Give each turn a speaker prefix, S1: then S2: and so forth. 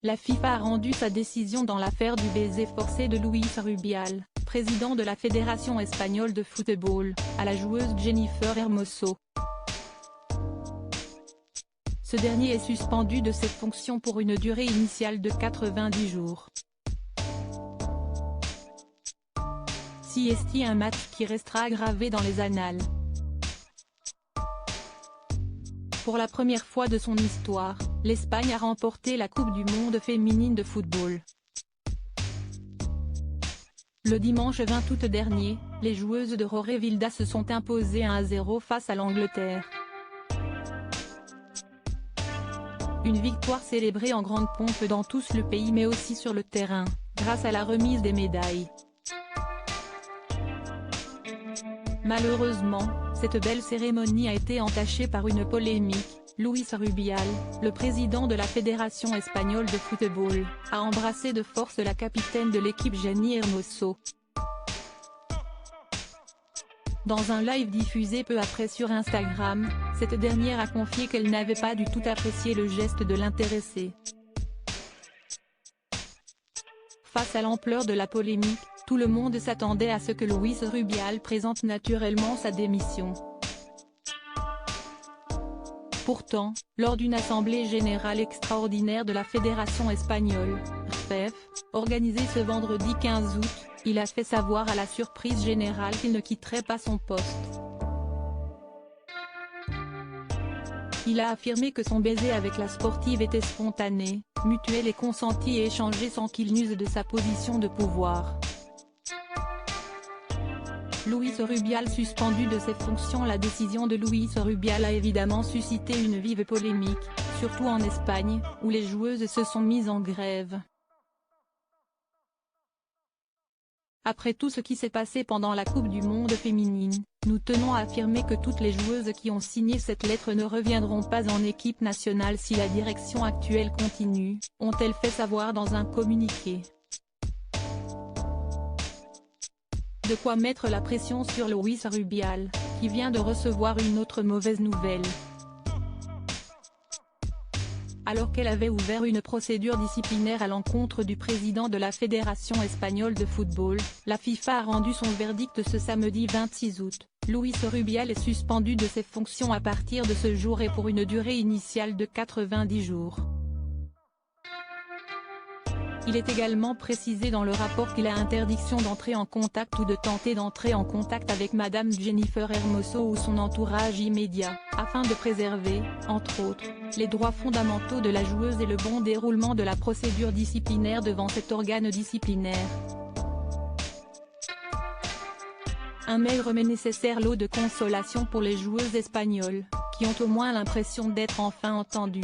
S1: La FIFA a rendu sa décision dans l'affaire du baiser forcé de Luis Rubial, président de la Fédération espagnole de football, à la joueuse Jennifer Hermoso. Ce dernier est suspendu de ses fonctions pour une durée initiale de 90 jours. C'est un match qui restera gravé dans les annales. Pour la première fois de son histoire, l'Espagne a remporté la Coupe du monde féminine de football. Le dimanche 20 août dernier, les joueuses de Jorge Vilda se sont imposées 1-0 face à l'Angleterre. Une victoire célébrée en grande pompe dans tout le pays mais aussi sur le terrain, grâce à la remise des médailles. Malheureusement, cette belle cérémonie a été entachée par une polémique. Luis Rubial, le président de la Fédération espagnole de football, a embrassé de force la capitaine de l'équipe Jenny Hermoso. Dans un live diffusé peu après sur Instagram, cette dernière a confié qu'elle n'avait pas du tout apprécié le geste de l'intéressé. Face à l'ampleur de la polémique, tout le monde s'attendait à ce que Luis Rubial présente naturellement sa démission. Pourtant, lors d'une assemblée générale extraordinaire de la Fédération espagnole, RFEF, organisée ce vendredi 15 août, il a fait savoir à la surprise générale qu'il ne quitterait pas son poste. Il a affirmé que son baiser avec la sportive était spontané, mutuel et consenti et échangé sans qu'il n'use de sa position de pouvoir. Luis Rubial suspendu de ses fonctions. La décision de Luis Rubial a évidemment suscité une vive polémique, surtout en Espagne, où les joueuses se sont mises en grève. Après tout ce qui s'est passé pendant la Coupe du monde féminine, nous tenons à affirmer que toutes les joueuses qui ont signé cette lettre ne reviendront pas en équipe nationale si la direction actuelle continue, ont-elles fait savoir dans un communiqué. De quoi mettre la pression sur Luis Rubial, qui vient de recevoir une autre mauvaise nouvelle. Alors qu'elle avait ouvert une procédure disciplinaire à l'encontre du président de la Fédération espagnole de football, la FIFA a rendu son verdict ce samedi 26 août. Luis Rubial est suspendu de ses fonctions à partir de ce jour et pour une durée initiale de 90 jours. Il est également précisé dans le rapport qu'il a interdiction d'entrer en contact ou de tenter d'entrer en contact avec Madame Jennifer Hermoso ou son entourage immédiat, afin de préserver, entre autres, les droits fondamentaux de la joueuse et le bon déroulement de la procédure disciplinaire devant cet organe disciplinaire. Un maigre mais nécessaire lot de consolation pour les joueuses espagnoles, qui ont au moins l'impression d'être enfin entendues.